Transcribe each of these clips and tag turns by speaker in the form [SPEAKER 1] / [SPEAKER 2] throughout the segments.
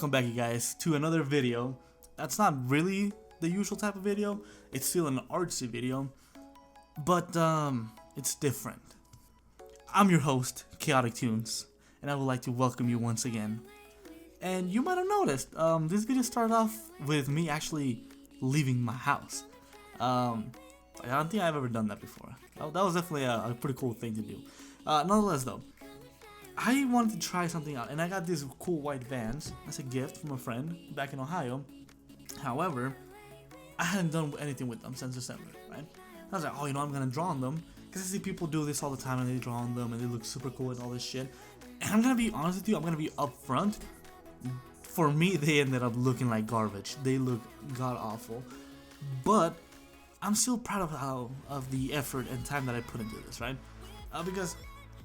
[SPEAKER 1] welcome back, you guys, to another video. That's not really the usual type of video. It's still an artsy video, but it's different. I'm your host, Chaotic Tunes, and I would like to welcome you once again. And you might have noticed, this video started off with me actually leaving my house. I don't think I've ever done that before. That was definitely a pretty cool thing to do. Nonetheless, though, I wanted to try something out, and I got these cool white Vans as a gift from a friend back in Ohio. However, I hadn't done anything with them since December, right? I was like, oh, I'm gonna draw on them, because I see people do this all the time, and they draw on them, and they look super cool and all this shit. And I'm gonna be honest with you, I'm gonna be upfront. For me, they ended up looking like garbage. They look god awful, but I'm still proud of the effort and time that I put into this, right? Because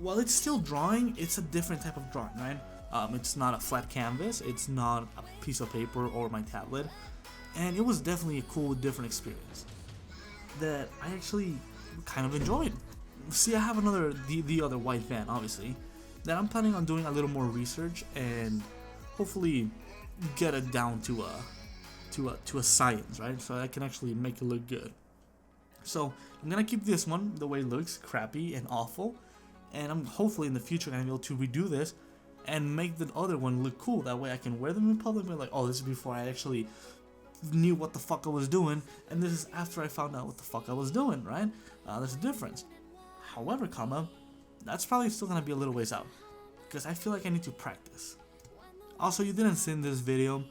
[SPEAKER 1] while it's still drawing, it's a different type of drawing, right? It's not a flat canvas, it's not a piece of paper or my tablet, and it was definitely a cool, different experience that I actually kind of enjoyed. See, I have the other white van, obviously, that I'm planning on doing a little more research and hopefully get it down to a science, right? So I can actually make it look good. So I'm gonna keep this one the way it looks, crappy and awful, and I'm hopefully in the future gonna be able to redo this and make the other one look cool. That way I can wear them in public and be like, oh, this is before I actually knew what the fuck I was doing, and this is after I found out what the fuck I was doing, right? There's a difference. However, that's probably still gonna be a little ways out, because I feel like I need to practice. Also, you didn't see in this video,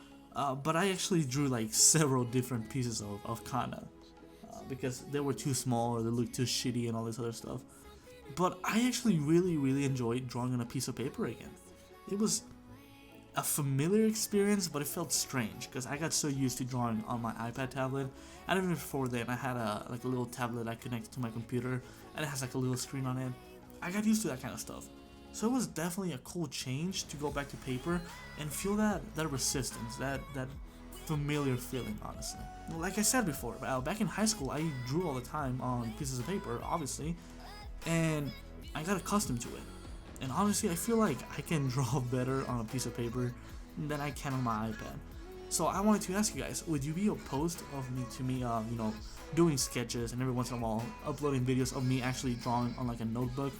[SPEAKER 1] but I actually drew like several different pieces of kana, because they were too small or they looked too shitty and all this other stuff. But I actually really enjoyed drawing on a piece of paper again. It was a familiar experience, but it felt strange because I got so used to drawing on my iPad tablet, and even before then I had a little tablet I connected to my computer, and it has like a little screen on it. I got used to that kind of stuff. So it was definitely a cool change to go back to paper and feel that resistance, that familiar feeling, honestly. Like I said before, back in high school, I drew all the time on pieces of paper, obviously, and I got accustomed to it. And honestly, I feel like I can draw better on a piece of paper than I can on my iPad. So I wanted to ask you guys, would you be opposed to me, doing sketches and every once in a while uploading videos of me actually drawing on like a notebook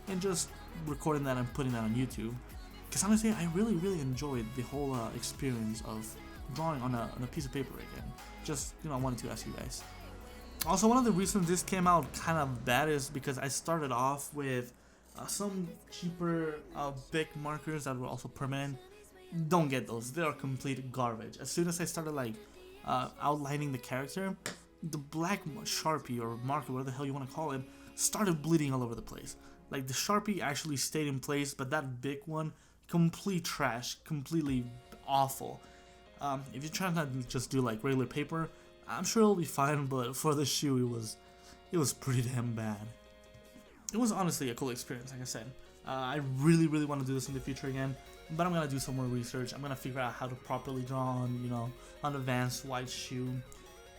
[SPEAKER 1] and just recording that and putting that on YouTube? Because honestly, I really enjoyed the whole experience of drawing on a piece of paper again. Just, I wanted to ask you guys. Also, one of the reasons this came out kind of bad is because I started off with some cheaper big markers that were also permanent. Don't get those, they are complete garbage. As soon as I started outlining the character, the black Sharpie or marker, whatever the hell you want to call it, started bleeding all over the place. Like, the Sharpie actually stayed in place, but that big one, complete trash, completely awful. If you're trying to just do like regular paper, I'm sure it'll be fine, but for the shoe, it was pretty damn bad. It was honestly a cool experience, like I said. I really want to do this in the future again, but I'm gonna do some more research. I'm gonna figure out how to properly draw on, an advanced white shoe,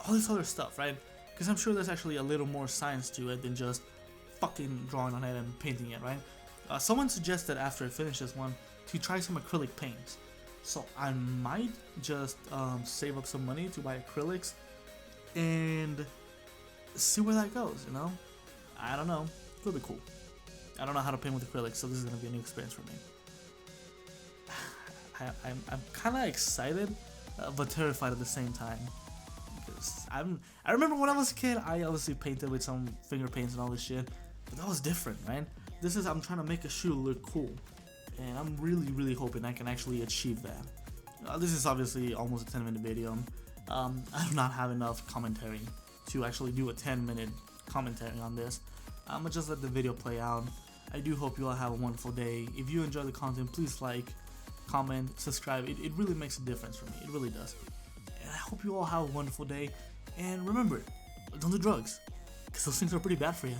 [SPEAKER 1] all this other stuff, right? Because I'm sure there's actually a little more science to it than just fucking drawing on it and painting it, right? Someone suggested after I finish this one to try some acrylic paints. So I might just save up some money to buy acrylics and see where that goes, I don't know. It'll be cool. I don't know how to paint with acrylics, so this is going to be a new experience for me. I'm kind of excited, but terrified at the same time. Because I remember when I was a kid, I obviously painted with some finger paints and all this shit, but that was different, right? I'm trying to make a shoe look cool, and I'm really hoping I can actually achieve that. This is obviously almost a 10-minute video. I do not have enough commentary to actually do a 10-minute commentary on this. I'm gonna just let the video play out. I do hope you all have a wonderful day. If you enjoy the content, please like, comment, subscribe. It really makes a difference for me. It really does. And I hope you all have a wonderful day. And remember, don't do drugs, because those things are pretty bad for you.